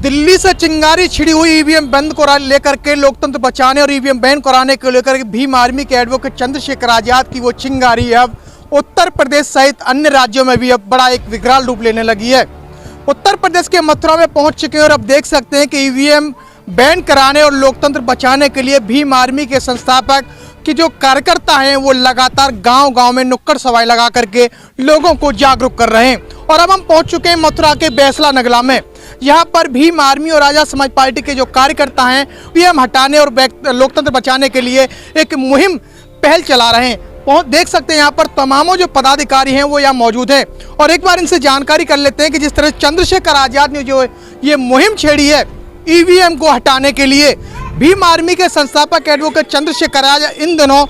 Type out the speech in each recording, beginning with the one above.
दिल्ली से चिंगारी छिड़ी हुई ईवीएम बंद को लेकर के लोकतंत्र बचाने और ईवीएम बैन कराने को लेकर भीम आर्मी के एडवोकेट चंद्रशेखर आजाद की वो चिंगारी अब उत्तर प्रदेश सहित अन्य राज्यों में भी अब बड़ा एक विकराल रूप लेने लगी है। उत्तर प्रदेश के मथुरा में पहुंच चुके हैं और अब देख सकते हैं कि ईवीएम बैन कराने और लोकतंत्र बचाने के लिए भीम आर्मी के संस्थापक कि जो कार्यकर्ता हैं वो लगातार गांव-गांव में नुक्कड़ सवाई लगा करके लोगों को जागरूक कर रहे हैं। और अब हम पहुंच चुके हैं मथुरा के बैसला नगला में। यहाँ पर भीम आर्मी और आजाद समाज पार्टी के जो कार्यकर्ता हैं ईवीएम हटाने और लोकतंत्र बचाने के लिए एक मुहिम पहल चला रहे हैं। देख सकते हैं यहाँ पर तमामों जो पदाधिकारी हैं वो यहाँ मौजूद हैं और एक बार इनसे जानकारी कर लेते हैं कि जिस तरह चंद्रशेखर आजाद ने जो ये मुहिम छेड़ी है ईवीएम को हटाने के लिए। भीम आर्मी के संस्थापक एडवोकेट चंद्रशेखर आजाद इन दिनों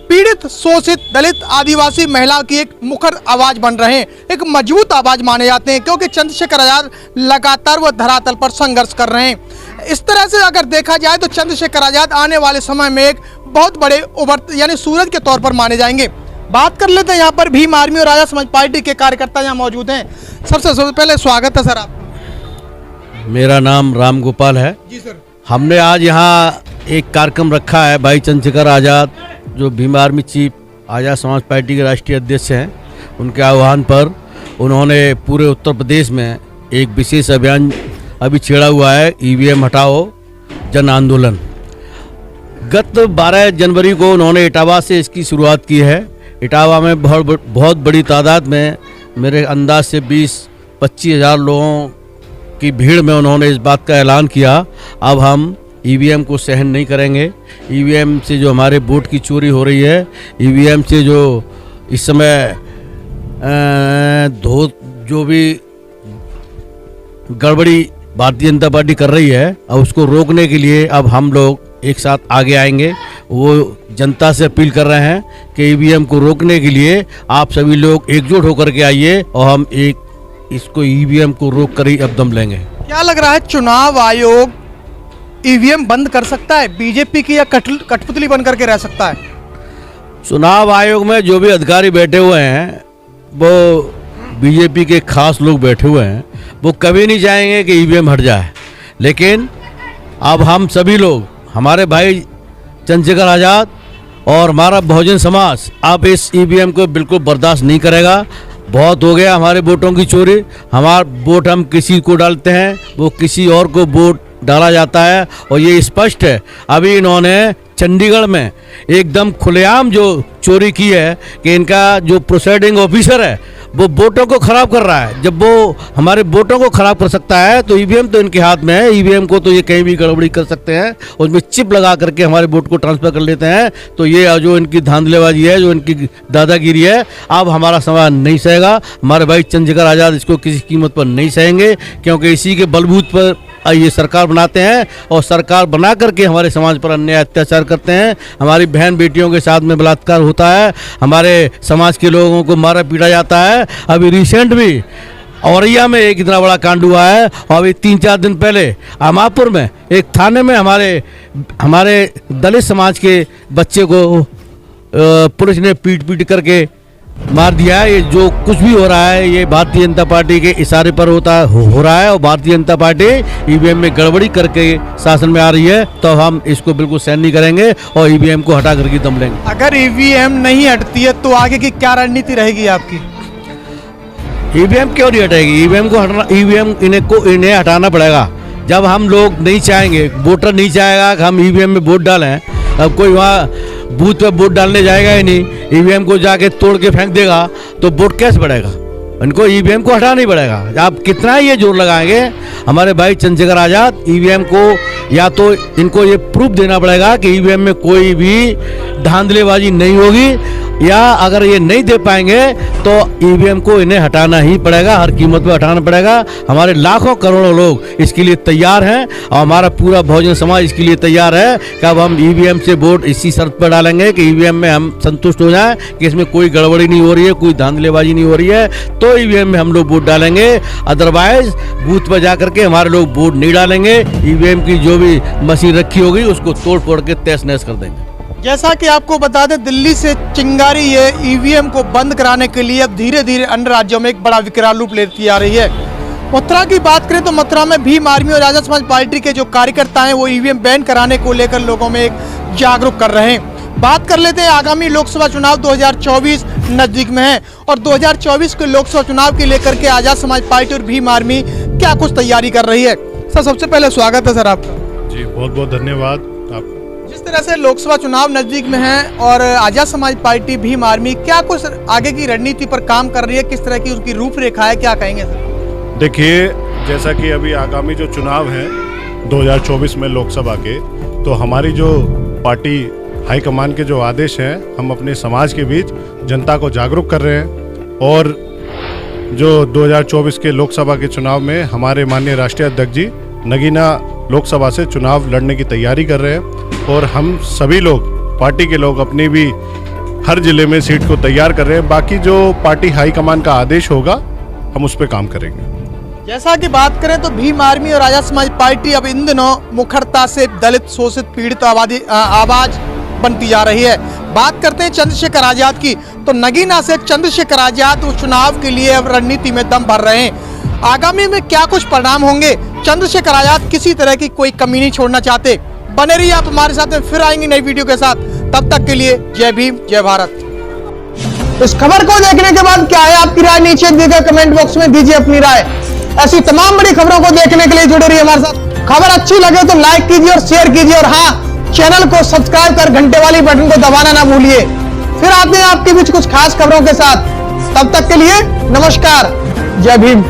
पीड़ित, शोषित, दलित, आदिवासी महिलाओं की एक मुखर आवाज बन रहे हैं, एक मजबूत आवाज माने जाते हैं, क्योंकि चंद्रशेखर आजाद लगातार वो धरातल पर संघर्ष कर रहे हैं। इस तरह से अगर देखा जाए तो चंद्रशेखर आजाद आने वाले समय में एक बहुत बड़े यानी सूरज के तौर पर माने जाएंगे। बात कर लेते हैं यहाँ पर भीम आर्मी और आजाद समाज पार्टी के कार्यकर्ता यहाँ मौजूद हैं। सबसे पहले स्वागत है सर आप। मेरा नाम राम गोपाल है जी सर। हमने आज यहाँ एक कार्यक्रम रखा है। भाई चंद्रशेखर आजाद जो Bhim army chief Azad Samaj party के राष्ट्रीय अध्यक्ष हैं, उनके आह्वान पर उन्होंने पूरे उत्तर प्रदेश में एक विशेष अभियान अभी छेड़ा हुआ है, ईवीएम हटाओ जन आंदोलन। गत 12 जनवरी को उन्होंने इटावा से इसकी शुरुआत की है। इटावा में बहुत बड़ी तादाद में, मेरे अंदाज से 20-25 हज़ार लोगों की भीड़ में उन्होंने इस बात का ऐलान किया, अब हम ईवीएम को सहन नहीं करेंगे। ईवीएम से जो हमारे वोट की चोरी हो रही है, ईवीएम से जो इस समय जो भी गड़बड़ी भारतीय जनता पार्टी कर रही है, अब उसको रोकने के लिए अब हम लोग एक साथ आगे आएंगे। वो जनता से अपील कर रहे हैं कि ईवीएम को रोकने के लिए आप सभी लोग एकजुट होकर के आइए और हम इसको ईवीएम को रोक कर ही अब दम लेंगे। क्या लग रहा है, चुनाव आयोग ईवीएम बंद कर सकता है, बीजेपी की या कठपुतली बन करके रह सकता है? चुनाव आयोग में जो भी अधिकारी बैठे हुए हैं वो बीजेपी के खास लोग बैठे हुए हैं, वो कभी नहीं चाहेंगे कि ईवीएम हट जाए। लेकिन अब हम सभी लोग, हमारे भाई चंद्रशेखर आजाद और हमारा बहुजन समाज अब इस ईवीएम को बिल्कुल बर्दाश्त नहीं करेगा। बहुत हो गया हमारे वोटों की चोरी। हमारा वोट हम किसी को डालते हैं, वो किसी और को वोट डाला जाता है। और ये स्पष्ट है, अभी इन्होंने चंडीगढ़ में एकदम खुलेआम जो चोरी की है कि इनका जो प्रोसाइडिंग ऑफिसर है वो वोटों को ख़राब कर रहा है। जब वो हमारे वोटों को ख़राब कर सकता है तो ईवीएम तो इनके हाथ में है। ईवीएम को तो ये कहीं भी गड़बड़ी कर सकते हैं, उसमें चिप लगा करके हमारे वोट को ट्रांसफ़र कर लेते हैं। तो ये जो इनकी धांधलेबाजी है, जो इनकी दादागिरी है, अब हमारा समाज नहीं सहेगा। हमारे भाई चंद्रशेखर आज़ाद इसको किसी कीमत पर नहीं सहेंगे, क्योंकि इसी के बलबूत पर ये सरकार बनाते हैं और सरकार बना करके हमारे समाज पर अन्याय अत्याचार करते हैं। हमारी बहन बेटियों के साथ में बलात्कार होता है, हमारे समाज के लोगों को मारा पीटा जाता है। अभी रिसेंट भी औरैया में एक इतना बड़ा कांड हुआ है और अभी 3-4 दिन पहले अमापुर में एक थाने में हमारे दलित समाज के बच्चे को पुलिस ने पीट करके मार दिया है। ये जो कुछ भी हो रहा है ये भारतीय जनता पार्टी के इशारे पर हो रहा है और भारतीय जनता पार्टी ईवीएम में गड़बड़ी करके शासन में आ रही है। तो हम इसको बिल्कुल सहन नहीं करेंगे और ईवीएम को हटा करके दम लेंगे। अगर ईवीएम नहीं हटती है तो आगे की क्या रणनीति रहेगी आपकी? ईवीएम क्यों नहीं हटेगी? ईवीएम को हटाना, ईवीएम इन्हें हटाना पड़ेगा। जब हम लोग नहीं चाहेंगे, वोटर नहीं चाहेगा कि हम ईवीएम में वोट डालें, अब कोई वहाँ बूथ पे वोट डालने जाएगा ही नहीं, ईवीएम को जाके तोड़ के फेंक देगा, तो वोट कैसे बढ़ेगा? इनको ईवीएम को हटाना ही पड़ेगा। आप कितना ही ये जोर लगाएंगे, हमारे भाई चंद्रशेखर आजाद ईवीएम को, या तो इनको ये प्रूफ देना पड़ेगा कि ईवीएम में कोई भी धांधलेबाजी नहीं होगी, या अगर ये नहीं दे पाएंगे तो ईवीएम को इन्हें हटाना ही पड़ेगा, हर कीमत पे हटाना पड़ेगा। हमारे लाखों करोड़ों लोग इसके लिए तैयार हैं और हमारा पूरा बहुजन समाज इसके लिए तैयार है कि अब हम ईवीएम से वोट इसी शर्त पर डालेंगे कि ईवीएम में हम संतुष्ट हो जाएं कि इसमें कोई गड़बड़ी नहीं हो रही है, कोई धांधलेबाजी नहीं हो रही है, तो ईवीएम में हम लोग वोट डालेंगे। अदरवाइज बूथ पर जा करके हमारे लोग वोट नहीं डालेंगे। ईवीएम की जो भी मशीन रखी होगी उसको तोड़ फोड़ के तहस नहस कर देंगे। जैसा कि आपको बता दें, दिल्ली से चिंगारी ये ईवीएम को बंद कराने के लिए अब धीरे धीरे अन्य राज्यों में एक बड़ा विकराल रूप लेती आ रही है। मथुरा की बात करें तो मथुरा में भीम आर्मी और आजाद समाज पार्टी के जो कार्यकर्ता हैं वो ईवीएम बैन कराने को लेकर लोगों में एक जागरूक कर रहे हैं। बात कर लेते हैं, आगामी लोकसभा चुनाव 2024 नजदीक में है और 2024 के लोकसभा चुनाव के लेकर के आजाद समाज पार्टी और भीम आर्मी क्या कुछ तैयारी कर रही है। सर, सबसे पहले स्वागत है सर आपका। जी बहुत बहुत धन्यवाद आपका। जिस तरह से लोकसभा चुनाव नजदीक में है और आजाद समाज पार्टी भीम आर्मी क्या कुछ आगे की रणनीति पर काम कर रही है, किस तरह की उसकी रूपरेखा है, क्या कहेंगे सर? देखिए, जैसा कि अभी आगामी जो चुनाव है 2024 में लोकसभा के, तो हमारी जो पार्टी हाईकमान के जो आदेश हैं, हम अपने समाज के बीच जनता को जागरूक कर रहे हैं और जो 2024 के लोकसभा के चुनाव में हमारे माननीय राष्ट्रीय अध्यक्ष जी नगीना लोकसभा से चुनाव लड़ने की तैयारी कर रहे हैं और हम सभी लोग पार्टी के लोग अपनी भी हर जिले में सीट को तैयार कर रहे हैं। बाकी जो पार्टी हाईकमान का आदेश होगा हम उस पर काम करेंगे। जैसा कि बात करें तो भीम आर्मी और आजाद समाज पार्टी अब इन दिनों मुखरता से दलित, शोषित, पीड़ित आवाज बनती जा रही है। बात करते हैं चंद्रशेखर आजाद की, तो नगीना से चंद्रशेखर आजाद उस चुनाव के लिए अब रणनीति में दम भर रहे हैं। आगामी में क्या कुछ परिणाम होंगे, चंद्रशेखर आजाद किसी तरह की कोई कमी नहीं छोड़ना चाहते। बने रहिए आप हमारे साथ में, फिर आएंगे नई वीडियो के साथ। तब तक के लिए जय भीम, जय भारत। इस खबर को देखने के बाद क्या है आपकी राय, नीचे दिए गए कमेंट बॉक्स में दीजिए अपनी राय। ऐसी तमाम बड़ी खबरों को देखने के लिए जुड़े रहिए हमारे साथ। खबर अच्छी लगे तो लाइक कीजिए और शेयर कीजिए और हाँ, चैनल को सब्सक्राइब कर घंटे वाली बटन को दबाना ना भूलिए। फिर आते हैं आपके बीच कुछ खास खबरों के साथ। तब तक के लिए नमस्कार, जय भीम।